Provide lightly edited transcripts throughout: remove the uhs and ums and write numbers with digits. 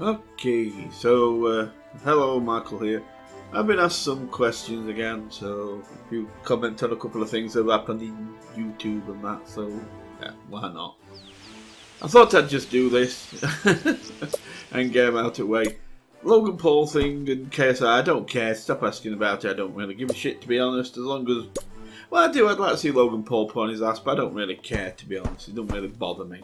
Okay, so hello, Michael here. I've been asked some questions again, so if you comment on a couple of things that have happened in YouTube and that, so yeah, why not? I thought I'd just do this and get him out of the way. Logan Paul thing and KSI, I don't care. Stop asking about it. I don't really give a shit, to be honest. As long as, well, I do. I'd like to see Logan Paul put on his ass, but I don't really care, to be honest. It doesn't really bother me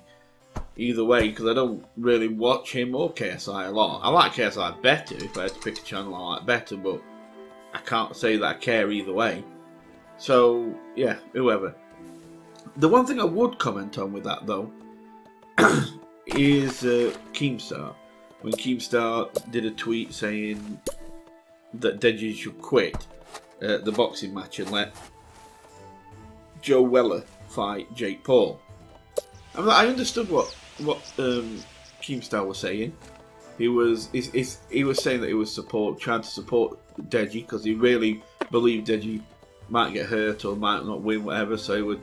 either way, because I don't really watch him or KSI a lot. I like KSI better. If I had to pick a channel I like better, but I can't say that I care either way. So yeah, whoever. The one thing I would comment on with that though is Keemstar. When Keemstar did a tweet saying that Deji should quit the boxing match and let Joe Weller fight Jake Paul. I understood what Keemstar was saying. He was saying that he was trying to support Deji because he really believed Deji might get hurt or might not win, whatever. So he would,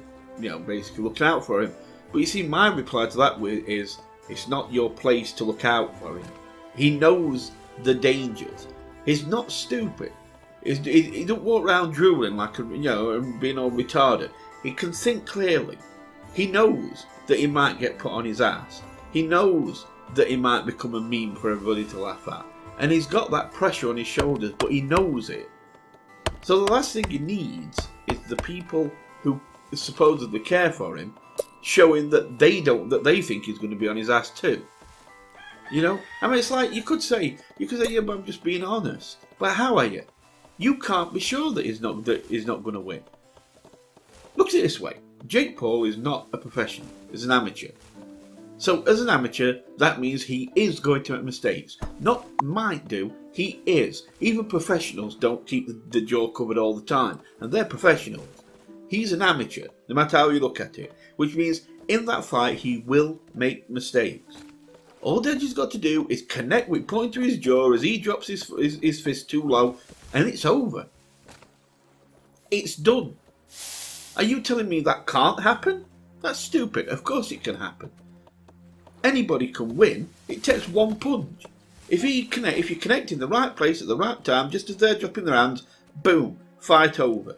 basically looking out for him. But you see, my reply to that is, it's not your place to look out for him. He knows the dangers. He's not stupid. He don't walk around drooling like and being all retarded. He can think clearly. He knows that he might get put on his ass. He knows that he might become a meme for everybody to laugh at. And he's got that pressure on his shoulders, but he knows it. So the last thing he needs is the people who supposedly care for him showing that they think he's going to be on his ass too. It's like you could say, yeah, but I'm just being honest. But how are you? You can't be sure that he's not going to win. Look at it this way. Jake Paul is not a professional, he's an amateur. So as an amateur, that means he is going to make mistakes. Not might do, he is. Even professionals don't keep the jaw covered all the time, and they're professionals. He's an amateur, no matter how you look at it, which means in that fight he will make mistakes. All Deji's got to do is connect with point to his jaw as he drops his fist too low, and it's over. It's done. Are you telling me that can't happen? That's stupid. Of course it can happen. Anybody can win. It takes one punch. If you connect in the right place at the right time, just as they're dropping their hands, boom, fight over.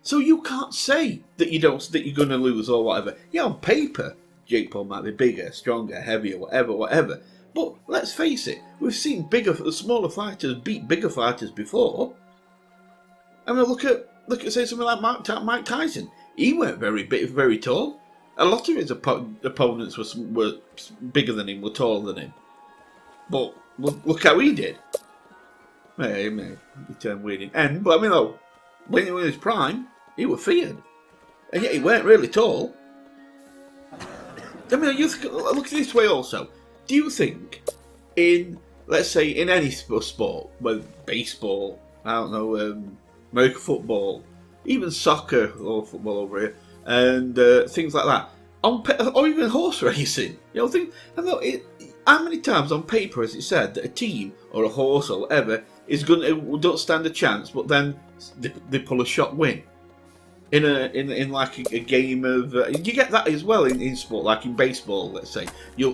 So you can't say that you're going to lose or whatever. Yeah, on paper, Jake Paul might be bigger, stronger, heavier, whatever. But let's face it, we've seen smaller fighters beat bigger fighters before. I mean, look at say something like Mike Tyson. He weren't very tall. A lot of his opponents were bigger than him, were taller than him. But look how he did. He turned weird in end, but I mean, though, when he was in his prime, he was feared, and yet he weren't really tall. I mean, look at it this way also. Do you think let's say in any sport, whether baseball, I don't know, American football, even soccer or football over here, and things like that, or even horse racing, how many times on paper has it said that a team or a horse or whatever don't stand a chance, but then they pull a shot win in like a game of you get that as well in sport, like in baseball, let's say,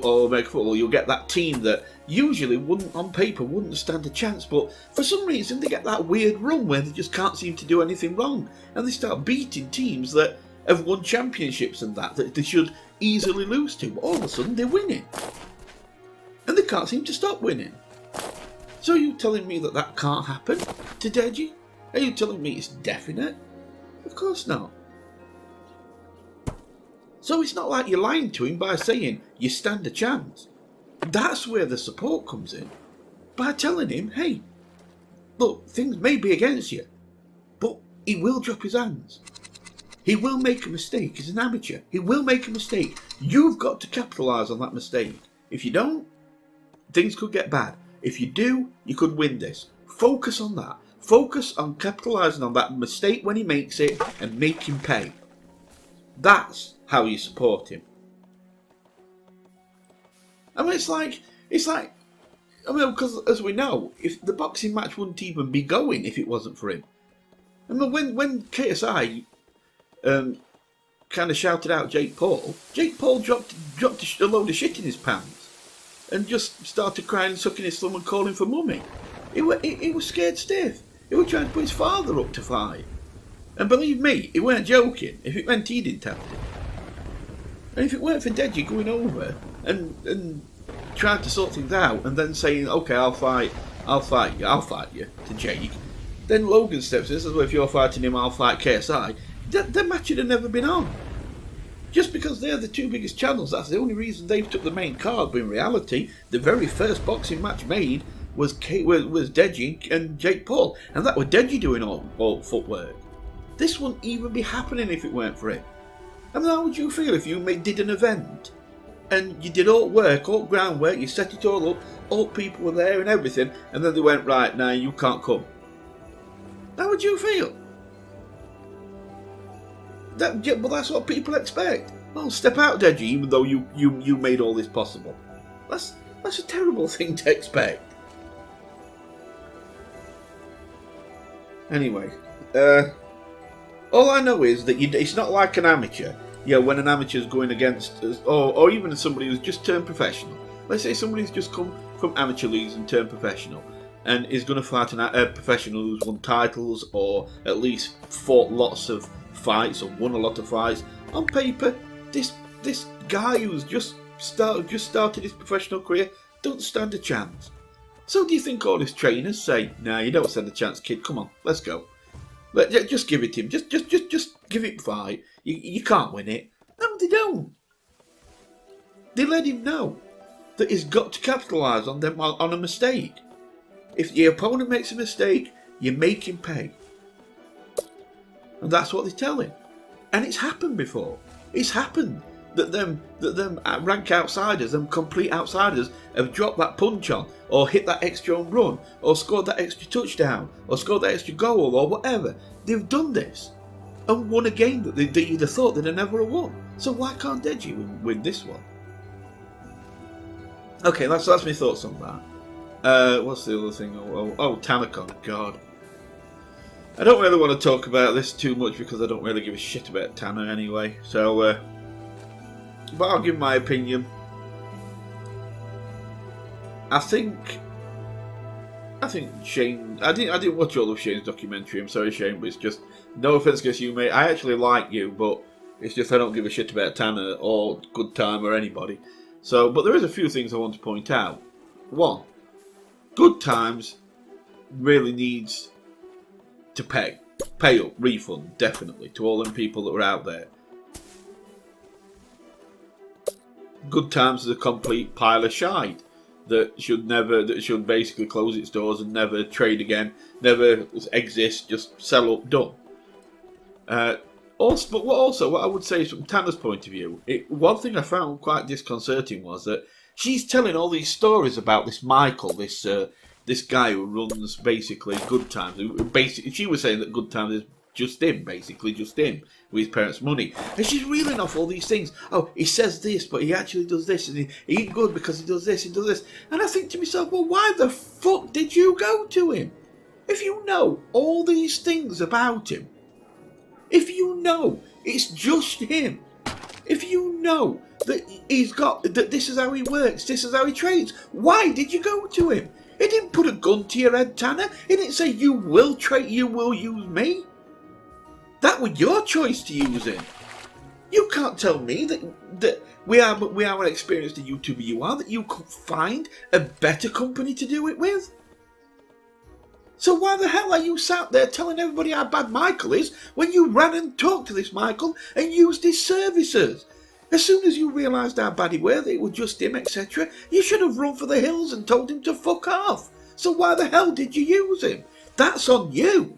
or American football, you'll get that team that usually wouldn't stand a chance, but for some reason they get that weird run where they just can't seem to do anything wrong, and they start beating teams that have won championships and that they should easily lose to, but all of a sudden they're winning, and they can't seem to stop winning. So are you telling me that can't happen to Deji? Are you telling me it's definite? Of course not. So it's not like you're lying to him by saying you stand a chance. That's where the support comes in. By telling him, hey, look, things may be against you, but he will drop his hands. He will make a mistake. He's an amateur. He will make a mistake. You've got to capitalise on that mistake. If you don't, things could get bad. If you do, you could win this. Focus on that. Focus on capitalising on that mistake when he makes it and make him pay. That's how you support him. I mean, it's like, because as we know, if the boxing match wouldn't even be going if it wasn't for him. I mean, when KSI kind of shouted out Jake Paul dropped a load of shit in his pants. and just started crying and sucking his thumb and calling for mummy. He was scared stiff. He was trying to put his father up to fight. And believe me, he weren't joking. If it meant he didn't have to. And if it weren't for Deji going over and trying to sort things out and then saying, okay, I'll fight you to Jake, then Logan steps in and says, well, if you're fighting him, I'll fight KSI. That match would have never been on. Just because they're the two biggest channels, that's the only reason they've took the main card. But in reality, the very first boxing match made was Deji and Jake Paul. And that was Deji doing all footwork. This wouldn't even be happening if it weren't for him. I mean, how would you feel if you did an event and you did all work, all groundwork, you set it all up, all people were there and everything, and then they went, right, now you can't come? How would you feel? But that's what people expect. Well, step out, Deji, even though you made all this possible. That's a terrible thing to expect. Anyway, all I know is that it's not like an amateur. Yeah, when an amateur's going against, or even somebody who's just turned professional. Let's say somebody's just come from amateur leagues and turned professional, and is going to fight a professional who's won titles or at least fought lots of fights or won a lot of fights. On paper, this guy who's just started his professional career don't stand a chance. So do you think all his trainers say, "Nah, you don't stand a chance, kid. Come on, let's go. Just give it to him. Just give it a fight. You can't win it." No, they don't. They let him know that he's got to capitalise on a mistake. If your opponent makes a mistake, you make him pay. And that's what they tell him. And it's happened before. It's happened that them rank outsiders, them complete outsiders, have dropped that punch on, or hit that extra home run, or scored that extra touchdown, or scored that extra goal, or whatever. They've done this and won a game that you'd have thought they'd have never won. So why can't Deji win this one? Okay, that's my thoughts on that. What's the other thing? Oh, Tanacon. God. I don't really want to talk about this too much because I don't really give a shit about Tanner anyway. So, but I'll give my opinion. I think Shane. I didn't watch all of Shane's documentary. I'm sorry, Shane, but it's just no offense against you, mate. I actually like you, but it's just I don't give a shit about Tanner or Good Time or anybody. So, but there is a few things I want to point out. One, Good Times really needs to pay up, refund, definitely, to all them people that were out there. Good Times is a complete pile of shite that should basically close its doors and never trade again, never exist, just sell up, done. What I would say is from Tanner's point of view, one thing I found quite disconcerting was that she's telling all these stories about this Michael, this guy who runs basically Good Times. She was saying that Good Times is just him with his parents' money, and she's reeling off all these things. Oh, he says this, but he actually does this, and he ain't good because he does this, And I think to myself, well, why the fuck did you go to him? If you know all these things about him, if you know it's just him, if you know that that this is how he works, this is how he trades, why did you go to him? He didn't put a gun to your head, Tanner. He didn't say you will use me. That was your choice to use him. You can't tell me that we are experienced the YouTuber you are, that you could find a better company to do it with. So why the hell are you sat there telling everybody how bad Michael is when you ran and talked to this Michael and used his services? As soon as you realised how bad he were, that it was just him, etc., you should have run for the hills and told him to fuck off. So why the hell did you use him? That's on you.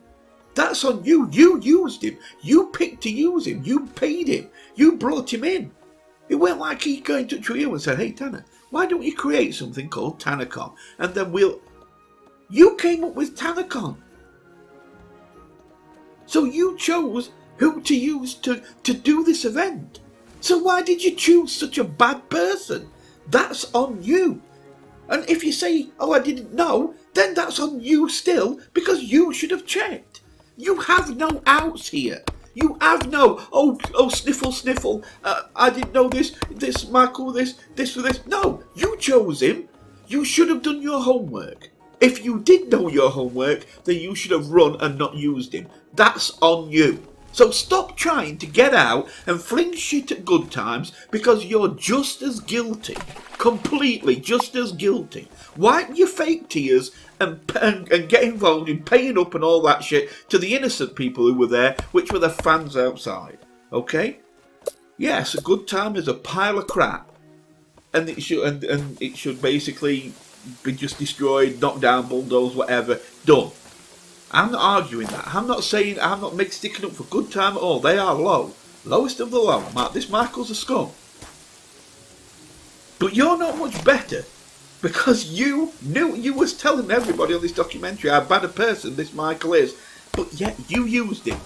That's on you. You used him. You picked to use him. You paid him. You brought him in. It weren't like he got in touch with you and said, "Hey, Tanner, why don't you create something called TannerCon? And then You came up with TannerCon. So you chose who to use to do this event. So why did you choose such a bad person? That's on you. And if you say, "Oh, I didn't know," then that's on you still, because you should have checked. You have no outs here. You have no. Oh, sniffle, sniffle. I didn't know this. This, Michael, this for this. No, you chose him. You should have done your homework. If you did know your homework, then you should have run and not used him. That's on you. So stop trying to get out and fling shit at Good Times because you're just as guilty. Completely just as guilty. Wipe your fake tears and get involved in paying up and all that shit to the innocent people who were there, which were the fans outside. Okay? Yes, a Good Time is a pile of crap. And it should basically be just destroyed, knocked down, bulldozed, whatever, done. I'm not arguing that. I'm not sticking up for Good Time at all. They are low. Lowest of the low. This Michael's a scum. But you're not much better because you was telling everybody on this documentary how bad a person this Michael is, but yet you used him.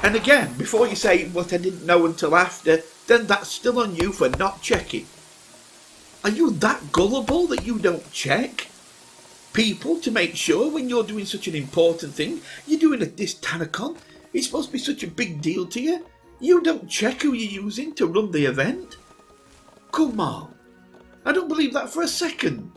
And again, before you say what I didn't know until after, then that's still on you for not checking. Are you that gullible that you don't check people to make sure when you're doing such an important thing? You're doing this Tanacon. It's supposed to be such a big deal to you. You don't check who you're using to run the event. Come on. I don't believe that for a second.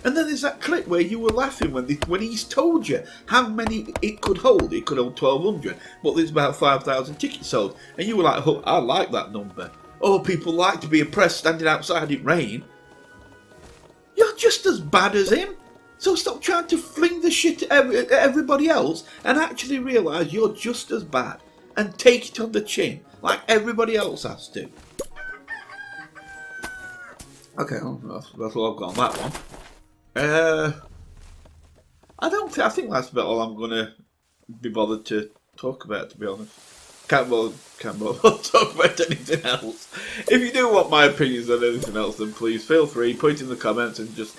And then there's that clip where you were laughing when he's told you how many it could hold. It could hold 1,200, but there's about 5,000 tickets sold. And you were like, oh, I like that number. Oh, people like to be oppressed standing outside in rain. You're just as bad as him. So stop trying to fling the shit at everybody else and actually realise you're just as bad. And take it on the chin, like everybody else has to. Okay, well, that's all I've got on that one. I think that's about all I'm going to be bothered to talk about, to be honest. Can't bother to talk about anything else. If you do want my opinions on anything else, then please feel free, put it in the comments and just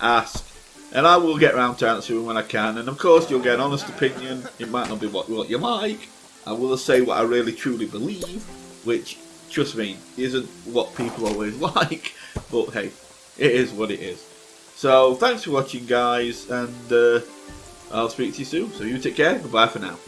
ask. And I will get round to answering when I can. And of course, you'll get an honest opinion. It might not be what you like. I will say what I really truly believe, which, trust me, isn't what people always like. But hey, it is what it is. So, thanks for watching, guys. And I'll speak to you soon. So you take care. Goodbye for now.